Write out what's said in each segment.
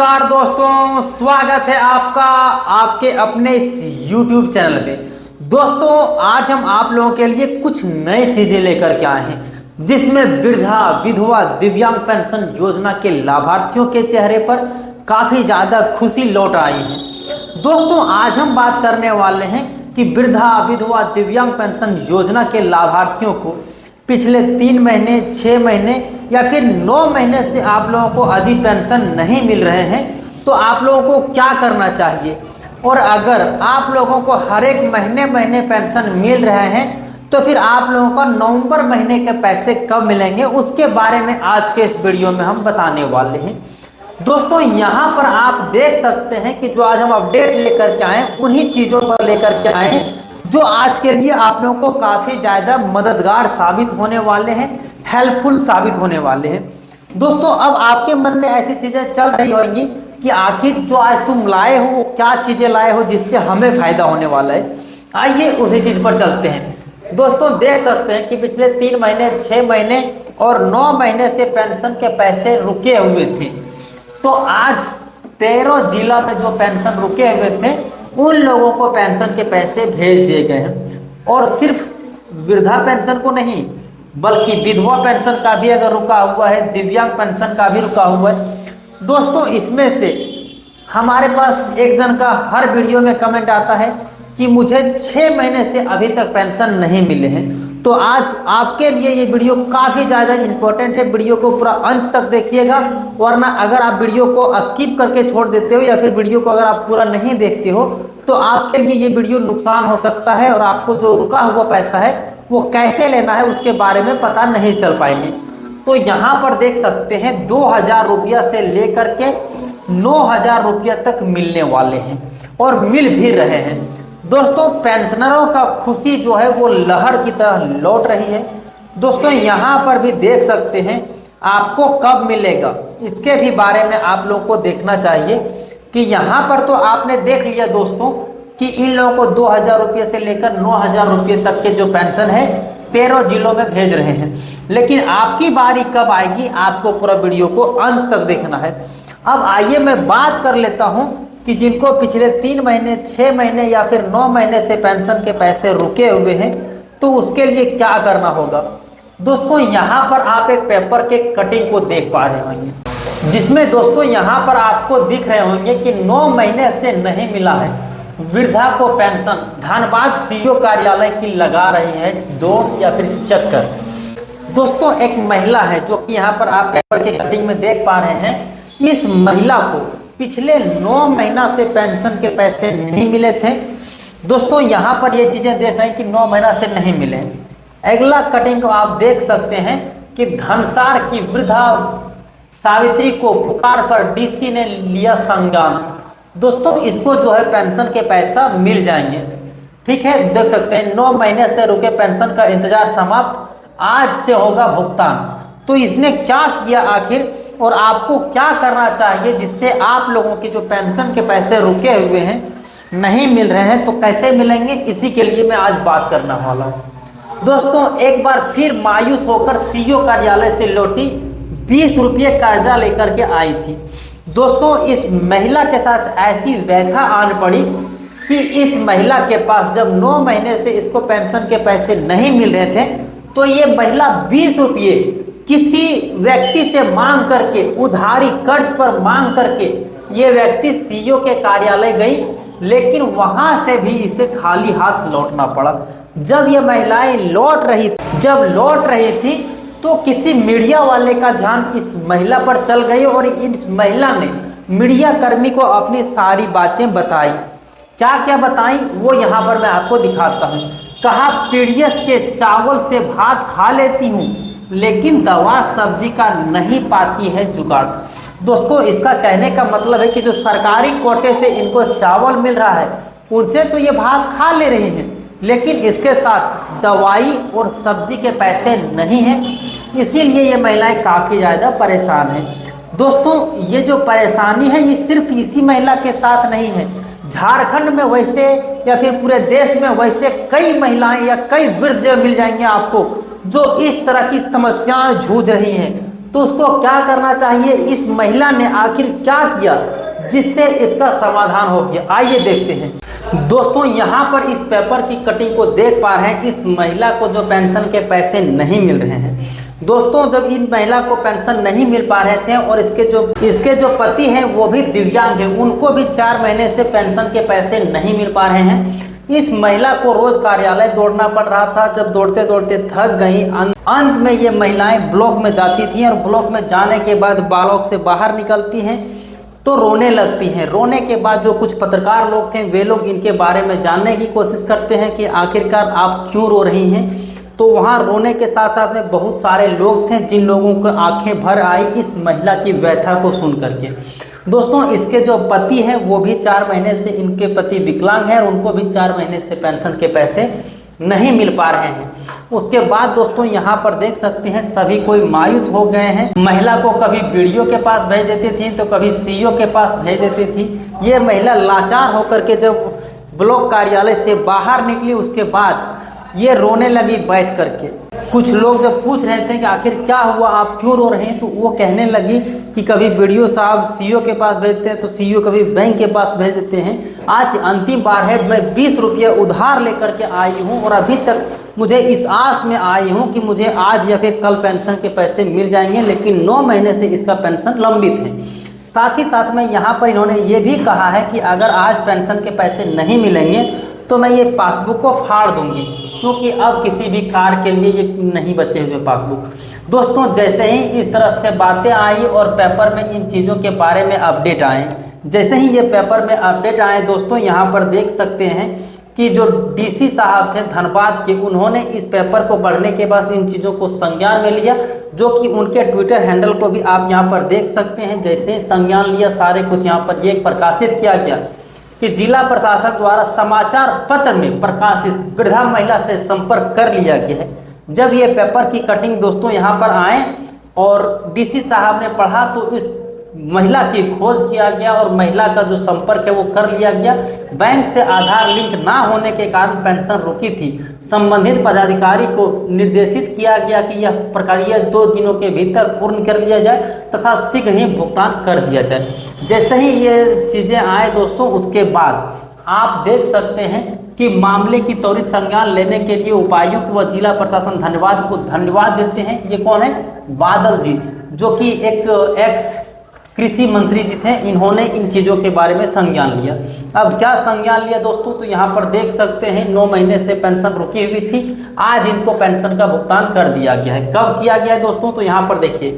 नमस्कार दोस्तों, स्वागत है आपका आपके अपने इस YouTube चैनल पे। दोस्तों आज हम आप लोगों के लिए कुछ नई चीजें लेकर के आए हैं, जिसमें वृद्धा विधवा दिव्यांग पेंशन योजना के लाभार्थियों के चेहरे पर काफी ज्यादा खुशी लौट आई है। दोस्तों आज हम बात करने वाले हैं कि वृद्धा विधवा दिव्यांग पेंशन योजना के लाभार्थियों को पिछले 3 महीने, 6 महीने या फिर 9 महीने से आप लोगों को यदि पेंशन नहीं मिल रहे हैं तो आप लोगों को क्या करना चाहिए, और अगर आप लोगों को हर एक महीने पेंशन मिल रहे हैं तो फिर आप लोगों को नवंबर महीने के पैसे कब मिलेंगे, उसके बारे में आज के इस वीडियो में हम बताने वाले हैं। दोस्तों यहाँ पर आप देख सकते हैं कि जो आज हम अपडेट लेकर के आए उन्हीं चीज़ों पर लेकर के आए हैं जो आज के लिए आप लोगों को काफ़ी ज़्यादा मददगार साबित होने वाले हैं, हेल्पफुल साबित होने वाले हैं। दोस्तों अब आपके मन में ऐसी चीज़ें चल रही होंगी कि आखिर जो आज तुम लाए हो वो क्या चीज़ें लाए हो जिससे हमें फ़ायदा होने वाला है। आइए उसी चीज़ पर चलते हैं। दोस्तों देख सकते हैं कि पिछले 3 महीने, 6 महीने और 9 महीने से पेंशन के पैसे रुके हुए थे, तो आज 13 जिला में जो पेंशन रुके हुए थे उन लोगों को पेंशन के पैसे भेज दिए गए हैं। और सिर्फ वृद्धा पेंशन को नहीं बल्कि विधवा पेंशन का भी अगर रुका हुआ है, दिव्यांग पेंशन का भी रुका हुआ है। दोस्तों इसमें से हमारे पास एक जन का हर वीडियो में कमेंट आता है कि मुझे 6 महीने से अभी तक पेंशन नहीं मिले हैं। तो आज आपके लिए ये वीडियो काफ़ी ज़्यादा इम्पोर्टेंट है, वीडियो को पूरा अंत तक देखिएगा, वरना अगर आप वीडियो को स्किप करके छोड़ देते हो या फिर वीडियो को अगर आप पूरा नहीं देखते हो तो आपके लिए ये वीडियो नुकसान हो सकता है और आपको जो रुका हुआ पैसा है वो कैसे लेना है उसके बारे में पता नहीं चल पाएंगे। तो यहाँ पर देख सकते हैं 2000 रुपया से लेकर के 9000 रुपया तक मिलने वाले हैं और मिल भी रहे हैं। दोस्तों पेंशनरों का खुशी जो है वो लहर की तरह लौट रही है। दोस्तों यहाँ पर भी देख सकते हैं आपको कब मिलेगा इसके भी बारे में आप लोगों को देखना चाहिए कि यहाँ पर तो आपने देख लिया दोस्तों कि इन लोगों को 2000 रुपये से लेकर 9000 रुपये तक के जो पेंशन है 13 जिलों में भेज रहे हैं, लेकिन आपकी बारी कब आएगी आपको पूरा वीडियो को अंत तक देखना है। अब आइए मैं बात कर लेता हूँ कि जिनको पिछले 3 महीने, 6 महीने या फिर 9 महीने से पेंशन के पैसे रुके हुए हैं तो उसके लिए क्या करना होगा। दोस्तों यहाँ पर आप एक पेपर के कटिंग को देख पा रहे होंगे, जिसमें दोस्तों यहाँ पर आपको दिख रहे होंगे कि 9 महीने से नहीं मिला है वृद्धा को पेंशन। धनबाद सीईओ कार्यालय की लगा रही है 2 या फिर चक्कर। दोस्तों एक महिला है जो कि यहाँ पर आप पेपर के कटिंग में देख पा रहे हैं। इस महिला को पिछले 9 महीना से पेंशन के पैसे नहीं मिले थे। दोस्तों यहाँ पर ये चीज़ें देख रहे हैं कि 9 महीना से नहीं मिले। अगला कटिंग को आप देख सकते हैं कि धनसार की वृद्धा सावित्री को पुकार पर डीसी ने लिया संज्ञान। दोस्तों इसको जो है पेंशन के पैसा मिल जाएंगे, ठीक है। देख सकते हैं 9 महीने से रुके पेंशन का इंतजार समाप्त, आज से होगा भुगतान। तो इसने क्या किया आखिर और आपको क्या करना चाहिए जिससे आप लोगों के जो पेंशन के पैसे रुके हुए हैं नहीं मिल रहे हैं तो कैसे मिलेंगे, इसी के लिए मैं आज बात करने वाला हूँ। दोस्तों एक बार फिर मायूस होकर सीईओ कार्यालय से लौटी 20 रुपये कर्जा लेकर के आई थी। दोस्तों इस महिला के साथ ऐसी व्यथा आन पड़ी कि इस महिला के पास जब 9 महीने से इसको पेंशन के पैसे नहीं मिल रहे थे तो ये महिला 20 रुपये किसी व्यक्ति से मांग करके, उधारी कर्ज पर मांग करके ये व्यक्ति सीईओ के कार्यालय गई, लेकिन वहां से भी इसे खाली हाथ लौटना पड़ा। जब ये महिलाएं लौट रही थी तो किसी मीडिया वाले का ध्यान इस महिला पर चल गई और इस महिला ने मीडिया कर्मी को अपनी सारी बातें बताई। क्या क्या बताई वो यहाँ पर मैं आपको दिखाता हूँ। कहा पीडीएस के चावल से भात खा लेती हूँ लेकिन दवा सब्जी का नहीं पाती है जुगाड़। दोस्तों इसका कहने का मतलब है कि जो सरकारी कोटे से इनको चावल मिल रहा है उनसे तो ये भात खा ले रही हैं, लेकिन इसके साथ दवाई और सब्जी के पैसे नहीं हैं, इसीलिए ये महिलाएं काफ़ी ज़्यादा परेशान हैं। दोस्तों ये जो परेशानी है ये सिर्फ इसी महिला के साथ नहीं है, झारखंड में वैसे या फिर पूरे देश में वैसे कई महिलाएं या कई वृद्ध मिल जाएंगे आपको जो इस तरह की समस्याएं जूझ रही हैं। तो उसको क्या करना चाहिए, इस महिला ने आखिर क्या किया जिससे इसका समाधान हो गया, आइए देखते हैं। दोस्तों यहाँ पर इस पेपर की कटिंग को देख पा रहे हैं, इस महिला को जो पेंशन के पैसे नहीं मिल रहे हैं। दोस्तों जब इन महिला को पेंशन नहीं मिल पा रहे थे और इसके जो पति हैं वो भी दिव्यांग हैं, उनको भी 4 महीने से पेंशन के पैसे नहीं मिल पा रहे हैं। इस महिला को रोज कार्यालय दौड़ना पड़ रहा था। जब दौड़ते दौड़ते थक गई, अंत में ये महिलाएं ब्लॉक में जाती थी और ब्लॉक में जाने के बाद ब्लॉक से बाहर निकलती हैं तो रोने लगती हैं। रोने के बाद जो कुछ पत्रकार लोग थे वे लोग इनके बारे में जानने की कोशिश करते हैं कि आखिरकार आप क्यों रो रही हैं। तो वहाँ रोने के साथ साथ में बहुत सारे लोग थे जिन लोगों को आंखें भर आई इस महिला की व्यथा को सुन करके। दोस्तों इसके जो पति हैं वो भी 4 महीने से, इनके पति विकलांग हैं और उनको भी 4 महीने से पेंशन के पैसे नहीं मिल पा रहे हैं। उसके बाद दोस्तों यहाँ पर देख सकते हैं सभी कोई मायूस हो गए हैं। महिला को कभी बीडीओ के पास भेज देती थी तो कभी सीईओ के पास भेज देती थी। ये महिला लाचार होकर के जब ब्लॉक कार्यालय से बाहर निकली उसके बाद ये रोने लगी बैठ करके। कुछ लोग जब पूछ रहे थे कि आखिर क्या हुआ, आप क्यों रो रहे हैं, तो वो कहने लगी कि कभी बीडीओ साहब सीईओ के पास भेजते हैं तो सीईओ कभी बैंक के पास भेज देते हैं। आज अंतिम बार है, मैं 20 रुपये उधार लेकर के आई हूँ और अभी तक मुझे इस आस में आई हूँ कि मुझे आज या फिर कल पेंशन के पैसे मिल जाएंगे, लेकिन 9 महीने से इसका पेंशन लंबित है। साथ ही साथ में यहाँ पर इन्होंने ये भी कहा है कि अगर आज पेंशन के पैसे नहीं मिलेंगे तो मैं ये पासबुक को फाड़ दूंगी, क्योंकि अब किसी भी कार्य के लिए ये नहीं बचे हुए पासबुक। दोस्तों जैसे ही इस तरह से बातें आई और पेपर में इन चीज़ों के बारे में अपडेट आए, जैसे ही ये पेपर में अपडेट आए दोस्तों यहाँ पर देख सकते हैं कि जो डीसी साहब थे धनबाद के, उन्होंने इस पेपर को पढ़ने के बाद इन चीज़ों को संज्ञान में लिया, जो कि उनके ट्विटर हैंडल को भी आप यहाँ पर देख सकते हैं। जैसे ही संज्ञान लिया सारे कुछ यहाँ पर ये प्रकाशित किया गया कि जिला प्रशासन द्वारा समाचार पत्र में प्रकाशित वृद्धा महिला से संपर्क कर लिया गया है। जब ये पेपर की कटिंग दोस्तों यहाँ पर आए और डीसी साहब ने पढ़ा तो इस महिला की खोज किया गया और महिला का जो संपर्क है वो कर लिया गया। बैंक से आधार लिंक ना होने के कारण पेंशन रुकी थी। संबंधित पदाधिकारी को निर्देशित किया गया कि यह प्रक्रिया 2 दिनों के भीतर पूर्ण कर लिया जाए तथा शीघ्र ही भुगतान कर दिया जाए। जैसे ही ये चीज़ें आए दोस्तों उसके बाद आप देख सकते हैं कि मामले की त्वरित संज्ञान लेने के लिए उपायुक्त व जिला प्रशासन धनबाद को धन्यवाद देते हैं। ये कौन है? बादल जी, जो कि एक एक्स कृषि मंत्री जी थे। इन्होंने इन चीज़ों के बारे में संज्ञान लिया। अब क्या संज्ञान लिया दोस्तों, तो यहाँ पर देख सकते हैं 9 महीने से पेंशन रुकी हुई थी, आज इनको पेंशन का भुगतान कर दिया गया है। कब किया गया है दोस्तों, तो यहाँ पर देखिए,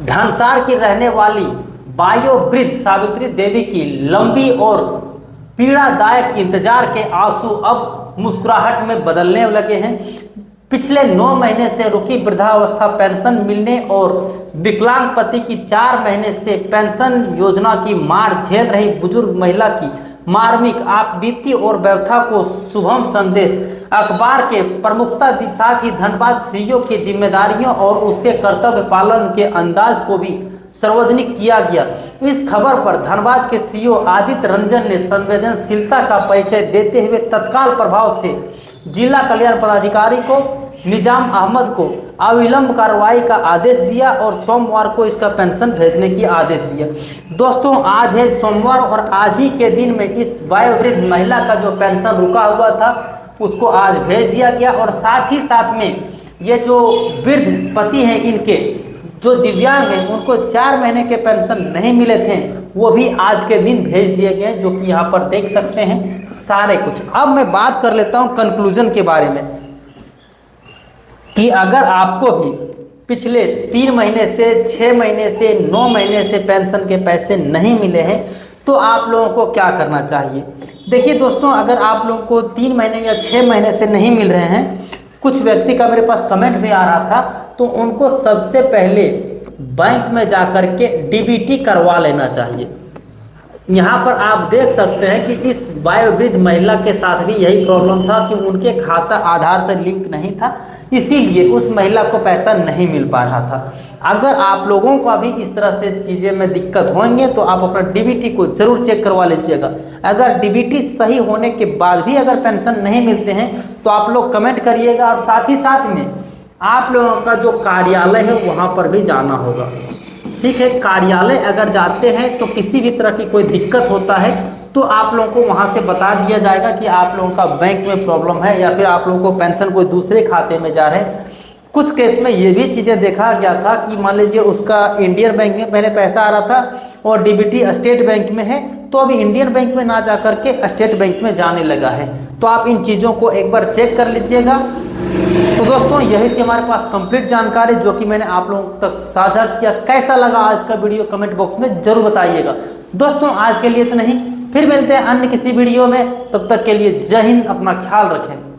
धनसार की रहने वाली वयोवृद्ध सावित्री देवी की लंबी और पीड़ादायक इंतजार के आंसू अब मुस्कुराहट में बदलने लगे हैं। पिछले 9 महीने से रुकी वृद्धावस्था पेंशन मिलने और विकलांग पति की 4 महीने से पेंशन योजना की मार झेल रही बुजुर्ग महिला की मार्मिक आप बीती और व्यथा को शुभम संदेश अखबार के प्रमुखता साथ ही धनबाद सीईओ की जिम्मेदारियों और उसके कर्तव्य पालन के अंदाज को भी सार्वजनिक किया गया। इस खबर पर धनबाद के सीईओ आदित्य रंजन ने संवेदनशीलता का परिचय देते हुए तत्काल प्रभाव से जिला कल्याण पदाधिकारी को निजाम अहमद को अविलंब कार्रवाई का आदेश दिया और सोमवार को इसका पेंशन भेजने की आदेश दिया। दोस्तों आज है सोमवार और आज ही के दिन में इस वयोवृद्ध महिला का जो पेंशन रुका हुआ था उसको आज भेज दिया गया और साथ ही साथ में ये जो वृद्ध पति हैं इनके जो दिव्यांग हैं उनको 4 महीने के पेंशन नहीं मिले थे वो भी आज के दिन भेज दिए गए, जो कि यहाँ पर देख सकते हैं सारे कुछ। अब मैं बात कर लेता हूँ कंक्लूजन के बारे में कि अगर आपको भी पिछले 3 महीने से 6 महीने से 9 महीने से पेंशन के पैसे नहीं मिले हैं तो आप लोगों को क्या करना चाहिए। देखिए दोस्तों, अगर आप लोगों को 3 महीने या 6 महीने से नहीं मिल रहे हैं, कुछ व्यक्ति का मेरे पास कमेंट भी आ रहा था, तो उनको सबसे पहले बैंक में जाकर के डीबीटी करवा लेना चाहिए। यहाँ पर आप देख सकते हैं कि इस वयोवृद्ध महिला के साथ भी यही प्रॉब्लम था कि उनके खाता आधार से लिंक नहीं था, इसीलिए उस महिला को पैसा नहीं मिल पा रहा था। अगर आप लोगों को अभी इस तरह से चीज़ें में दिक्कत होंगे तो आप अपना डीबीटी को जरूर चेक करवा लीजिएगा। अगर डीबीटी सही होने के बाद भी अगर पेंशन नहीं मिलते हैं तो आप लोग कमेंट करिएगा और साथ ही साथ में आप लोगों का जो कार्यालय है वहाँ पर भी जाना होगा। ठीक है, कार्यालय अगर जाते हैं तो किसी भी तरह की कोई दिक्कत होता है तो आप लोगों को वहाँ से बता दिया जाएगा कि आप लोगों का बैंक में प्रॉब्लम है या फिर आप लोगों को पेंशन कोई दूसरे खाते में जा रहे हैं। कुछ केस में ये भी चीज़ें देखा गया था कि मान लीजिए उसका इंडियन बैंक में पहले पैसा आ रहा था और डीबीटी स्टेट बैंक में है, तो अभी इंडियन बैंक में ना जा करके स्टेट बैंक में जाने लगा है। तो आप इन चीज़ों को एक बार चेक कर लीजिएगा। तो दोस्तों यही थी हमारे पास कंप्लीट जानकारी जो कि मैंने आप लोगों तक साझा किया। कैसा लगा आज का वीडियो कमेंट बॉक्स में जरूर बताइएगा। दोस्तों आज के लिए तो नहीं, फिर मिलते हैं अन्य किसी वीडियो में। तब तक के लिए जय हिंद, अपना ख्याल रखें।